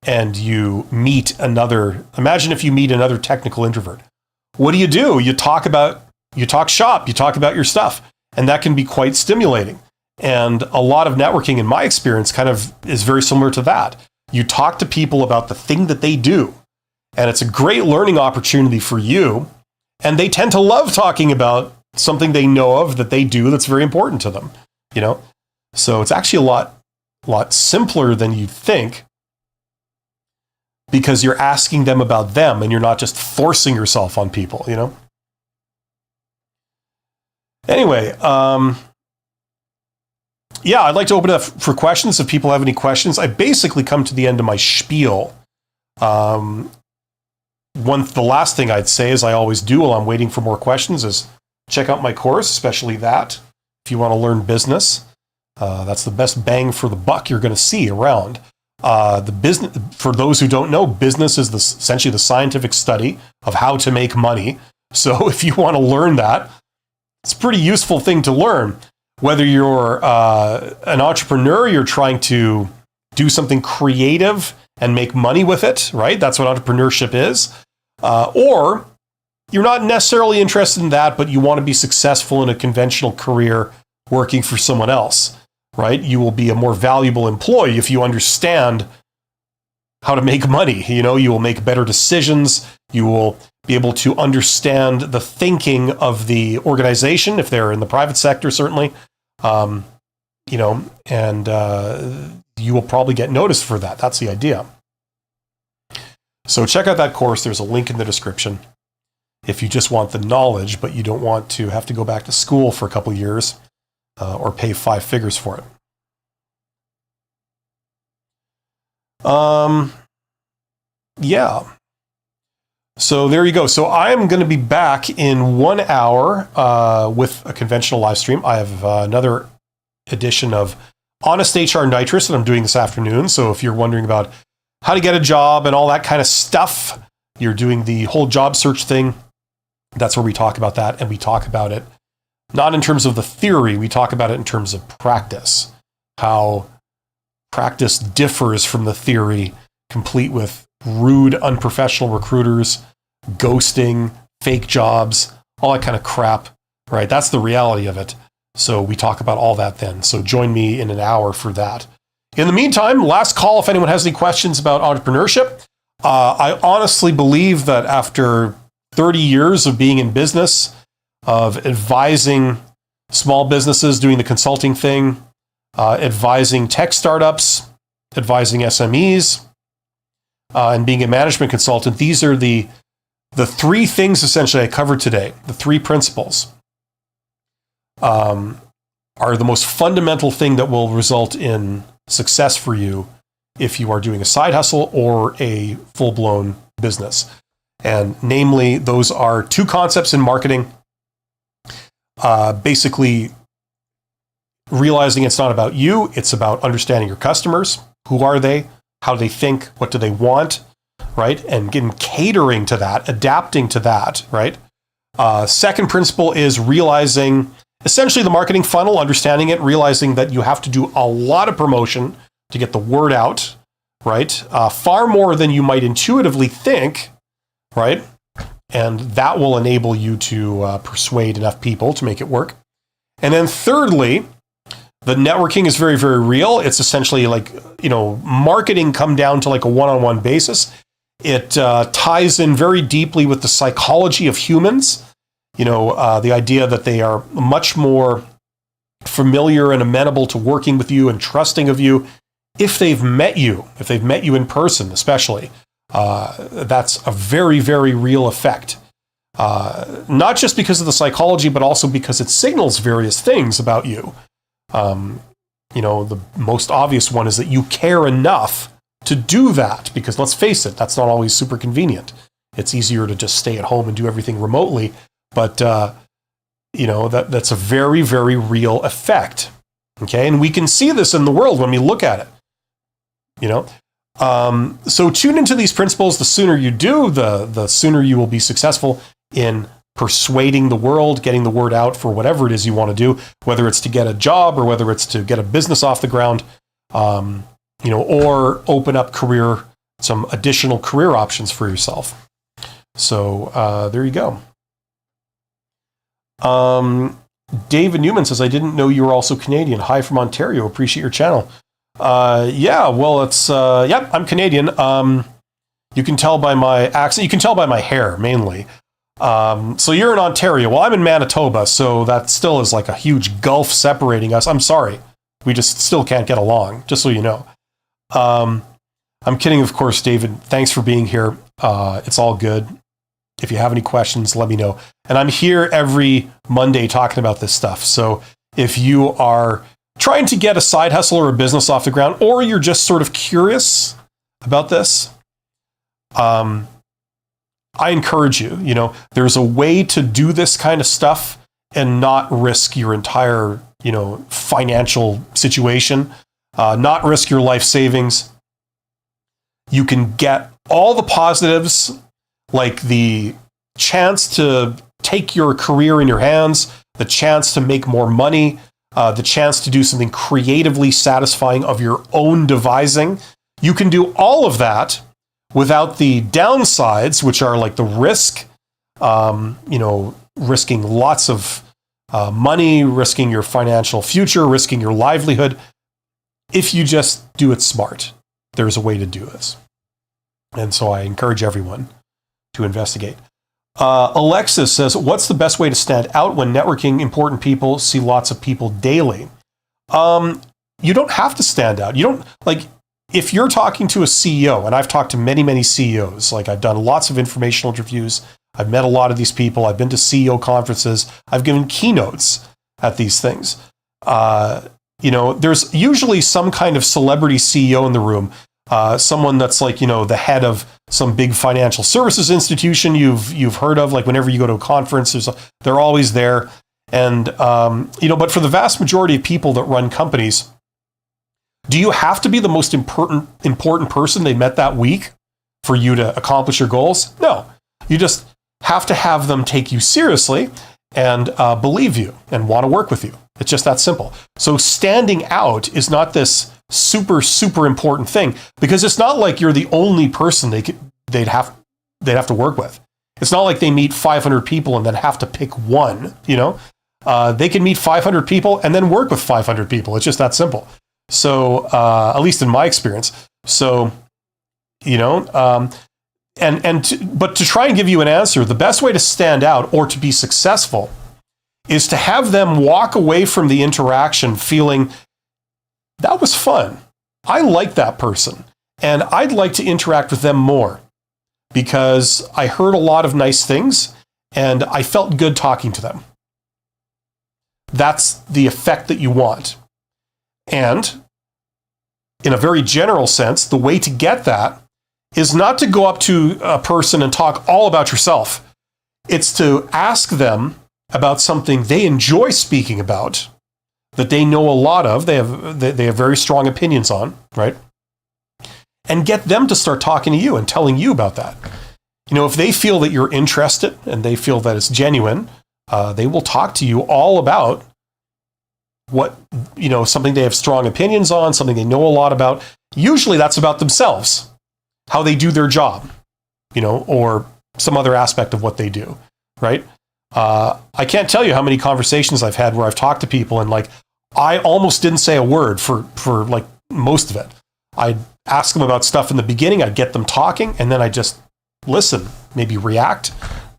[SPEAKER 1] and you meet imagine if you meet another technical introvert. What do? You talk shop, you talk about your stuff, and that can be quite stimulating. And a lot of networking, in my experience, kind of is very similar to that. You talk to people about the thing that they do, and it's a great learning opportunity for you. And they tend to love talking about something they know of that they do that's very important to them. So it's actually a lot simpler than you think because you're asking them about them and you're not just forcing yourself on people. Anyway. Yeah, I'd like to open it up for questions if people have any questions. I basically come to the end of my spiel. The last thing I'd say, as I always do while I'm waiting for more questions, is check out my course, especially that. If you want to learn business, that's the best bang for the buck you're going to see around. The business, for those who don't know, business is essentially the scientific study of how to make money. So if you want to learn that, it's a pretty useful thing to learn. Whether you're an entrepreneur, you're trying to do something creative and make money with it, right? That's what entrepreneurship is. Or you're not necessarily interested in that, but you want to be successful in a conventional career working for someone else, right? You will be a more valuable employee if you understand how to make money. You will make better decisions. You will be able to understand the thinking of the organization if they're in the private sector, certainly. And you will probably get noticed for that. That's the idea. So check out that course. There's a link in the description. If you just want the knowledge, but you don't want to have to go back to school for a couple of years or pay 5 figures for it. Yeah. So there you go. So I'm going to be back in 1 hour with a conventional live stream. I have another edition of Honest HR Nitrous that I'm doing this afternoon. So if you're wondering about how to get a job and all that kind of stuff, you're doing the whole job search thing, that's where we talk about that. And we talk about it not in terms of the theory, we talk about it in terms of practice, how practice differs from the theory, complete with rude, unprofessional recruiters, ghosting, fake jobs, all that kind of crap, right? That's the reality of it. So we talk about all that then. So join me in an hour for that. In the meantime, last call if anyone has any questions about entrepreneurship. I honestly believe that after 30 years of being in business, of advising small businesses, doing the consulting thing, advising tech startups, advising SMEs, and being a management consultant, these are the 3 things essentially I covered today. The 3 principles are the most fundamental thing that will result in success for you if you are doing a side hustle or a full-blown business. And namely, those are 2 concepts in marketing. Basically, realizing it's not about you, it's about understanding your customers. Who are they? How do they think? What do they want? Right? And catering to that, adapting to that, right? Second principle is realizing essentially the marketing funnel, understanding it, realizing that you have to do a lot of promotion to get the word out, right? Far more than you might intuitively think, right? And that will enable you to persuade enough people to make it work. And then thirdly, the networking is very, very real. It's essentially like, marketing come down to like a one-on-one basis. It ties in very deeply with the psychology of humans. The idea that they are much more familiar and amenable to working with you and trusting of you if they've met you in person, especially. That's a very, very real effect. Not just because of the psychology, but also because it signals various things about you. The most obvious one is that you care enough to do that, because let's face it, that's not always super convenient. It's easier to just stay at home and do everything remotely. But, that's a very, very real effect. Okay. And we can see this in the world when we look at it, So tune into these principles. The sooner you do, the sooner you will be successful in persuading the world, getting the word out for whatever it is you want to do, whether it's to get a job or whether it's to get a business off the ground, or open up some additional career options for yourself. So there you go. David Newman says, I didn't know you were also Canadian. Hi from Ontario. Appreciate your channel. I'm Canadian. You can tell by my accent. You can tell by my hair, mainly. So you're in Ontario. Well, I'm in Manitoba, so that still is like a huge gulf separating us. I'm sorry. We just still can't get along, just so you know. I'm kidding, of course, David. Thanks for being here. It's all good. If you have any questions, let me know. And I'm here every Monday talking about this stuff. So if you are trying to get a side hustle or a business off the ground, or you're just sort of curious about this, I encourage you, there's a way to do this kind of stuff and not risk your entire, financial situation, not risk your life savings. You can get all the positives, like the chance to take your career in your hands, the chance to make more money, the chance to do something creatively satisfying of your own devising. You can do all of that without the downsides, which are like the risk, risking lots of money, risking your financial future, risking your livelihood. If you just do it smart, there's a way to do this. And so I encourage everyone to investigate. Alexis says, what's the best way to stand out when networking important people, see lots of people daily? You don't have to stand out. You don't, like, if you're talking to a CEO, and I've talked to many, many CEOs, like I've done lots of informational interviews, I've met a lot of these people, I've been to CEO conferences, I've given keynotes at these things. There's usually some kind of celebrity CEO in the room, someone that's like, the head of some big financial services institution you've heard of, like whenever you go to a conference, they're always there. And, but for the vast majority of people that run companies, do you have to be the most important person they met that week for you to accomplish your goals? No, you just have to have them take you seriously and believe you and want to work with you. It's just that simple. So standing out is not this super, super important thing, because it's not like you're the only person they'd have to work with. It's not like they meet 500 people and then have to pick one, They can meet 500 people and then work with 500 people. It's just that simple. So, at least in my experience. So, but to try and give you an answer, the best way to stand out or to be successful is to have them walk away from the interaction feeling, that was fun. I like that person, and I'd like to interact with them more because I heard a lot of nice things and I felt good talking to them. That's the effect that you want. And in a very general sense, the way to get that is not to go up to a person and talk all about yourself. It's to ask them about something they enjoy speaking about, that they know a lot of, they have very strong opinions on, right? And get them to start talking to you and telling you about that. If they feel that you're interested and they feel that it's genuine, they will talk to you all about what, something they have strong opinions on, something they know a lot about. Usually that's about themselves, how they do their job, or some other aspect of what they do, right? I can't tell you how many conversations I've had where I've talked to people and like, I almost didn't say a word for like most of it. I'd ask them about stuff in the beginning, I'd get them talking, and then I just listen, maybe react,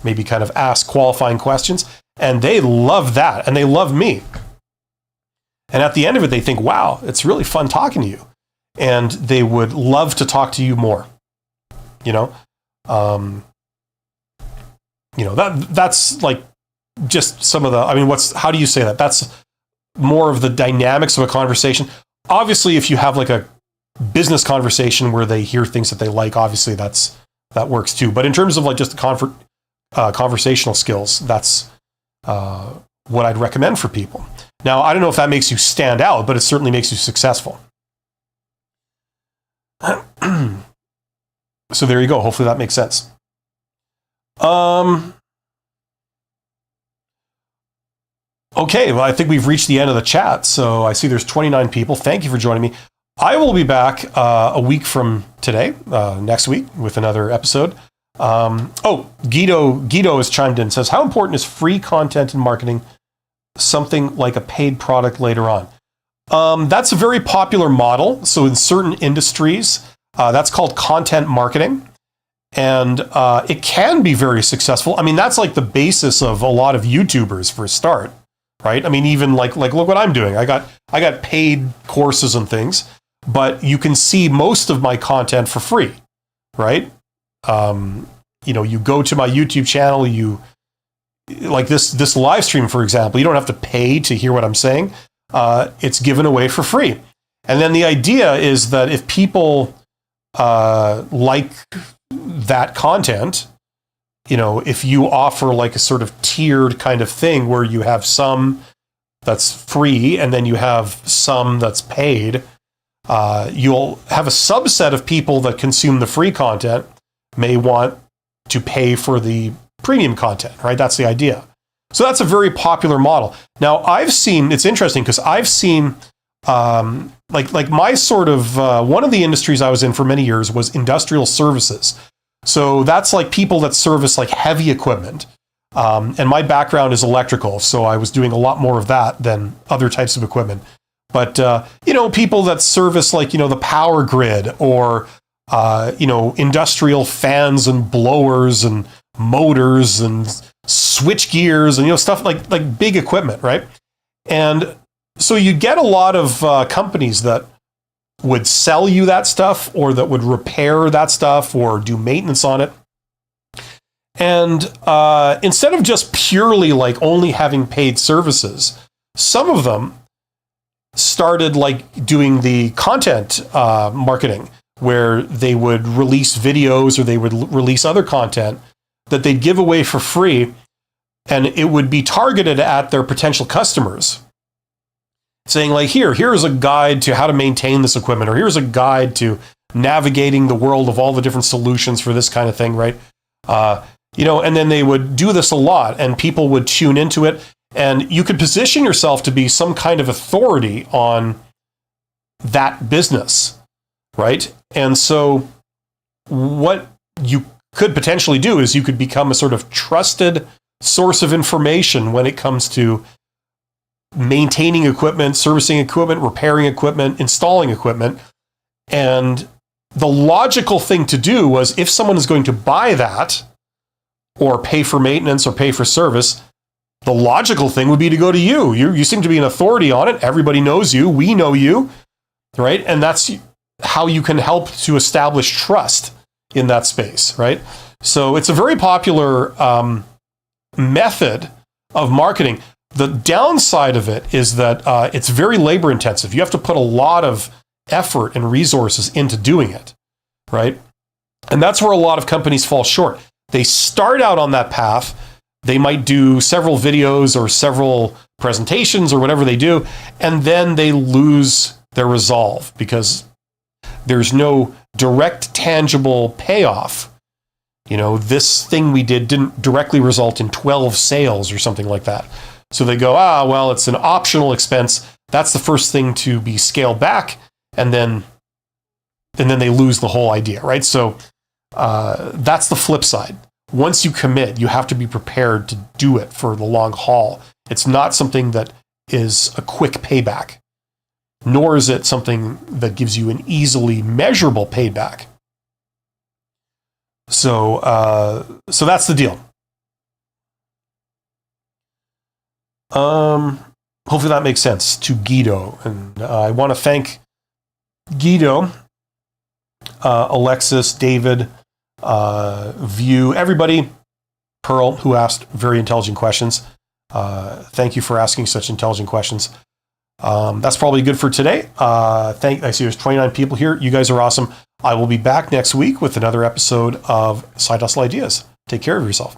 [SPEAKER 1] maybe kind of ask qualifying questions. And they love that, and they love me. And at the end of it, they think, wow, it's really fun talking to you. And they would love to talk to you more. That's like just some of the, how do you say that? That's more of the dynamics of a conversation. Obviously, if you have like a business conversation where they hear things that they like, obviously that works too. But in terms of like just conversational skills, that's what I'd recommend for people. Now, I don't know if that makes you stand out, but it certainly makes you successful. So there you go. Hopefully that makes sense. Okay, well, I think we've reached the end of the chat. So I see there's 29 people. Thank you for joining me. I will be back a week from today, next week, with another episode. Guido has chimed in and says, how important is free content in marketing? Something like a paid product later on. That's a very popular model. So in certain industries, that's called content marketing. And it can be very successful. I mean, that's like the basis of a lot of YouTubers for a start, right? I mean, even like look what I'm doing. I got paid courses and things, but you can see most of my content for free, right? You go to my YouTube channel, like this live stream, for example, you don't have to pay to hear what I'm saying. It's given away for free. And then the idea is that if people like that content, if you offer like a sort of tiered kind of thing where you have some that's free and then you have some that's paid, you'll have a subset of people that consume the free content may want to pay for the premium content, right? That's the idea. So that's a very popular model. Now it's interesting because I've seen like my sort of, one of the industries I was in for many years was industrial services. So that's like people that service like heavy equipment. And my background is electrical, so I was doing a lot more of that than other types of equipment. But, people that service like, the power grid or, industrial fans and blowers and motors and switch gears and, stuff like big equipment, right? And so you get a lot of companies that would sell you that stuff or that would repair that stuff or do maintenance on it. And instead of just purely like only having paid services, some of them started like doing the content marketing where they would release videos or they would release other content that they'd give away for free, and it would be targeted at their potential customers, saying like, here's a guide to how to maintain this equipment, or here's a guide to navigating the world of all the different solutions for this kind of thing, right? And then they would do this a lot and people would tune into it, and you could position yourself to be some kind of authority on that business, right? And so what you could potentially do is you could become a sort of trusted source of information when it comes to maintaining equipment, servicing equipment, repairing equipment, installing equipment. And the logical thing to do was, if someone is going to buy that or pay for maintenance or pay for service, the logical thing would be to go to you. You seem to be an authority on it. Everybody knows you. We know you, right? And that's how you can help to establish trust in that space, right? So it's a very popular method of marketing. The downside of it is that it's very labor intensive. You have to put a lot of effort and resources into doing it, right? And that's where a lot of companies fall short. They start out on that path. They might do several videos or several presentations or whatever they do, and then they lose their resolve because there's no direct, tangible payoff. This thing we didn't directly result in 12 sales or something like that. So they go, well, it's an optional expense. That's the first thing to be scaled back, and then they lose the whole idea, right? So that's the flip side. Once you commit, you have to be prepared to do it for the long haul. It's not something that is a quick payback, nor is it something that gives you an easily measurable payback. So that's the deal. Hopefully that makes sense to Guido. And I want to thank Guido, Alexis, David, View, everybody, Pearl, who asked very intelligent questions. Thank you for asking such intelligent questions. That's probably good for today. I see there's 29 people here. You guys are awesome. I will be back next week with another episode of Side Hustle Ideas. Take care of yourself.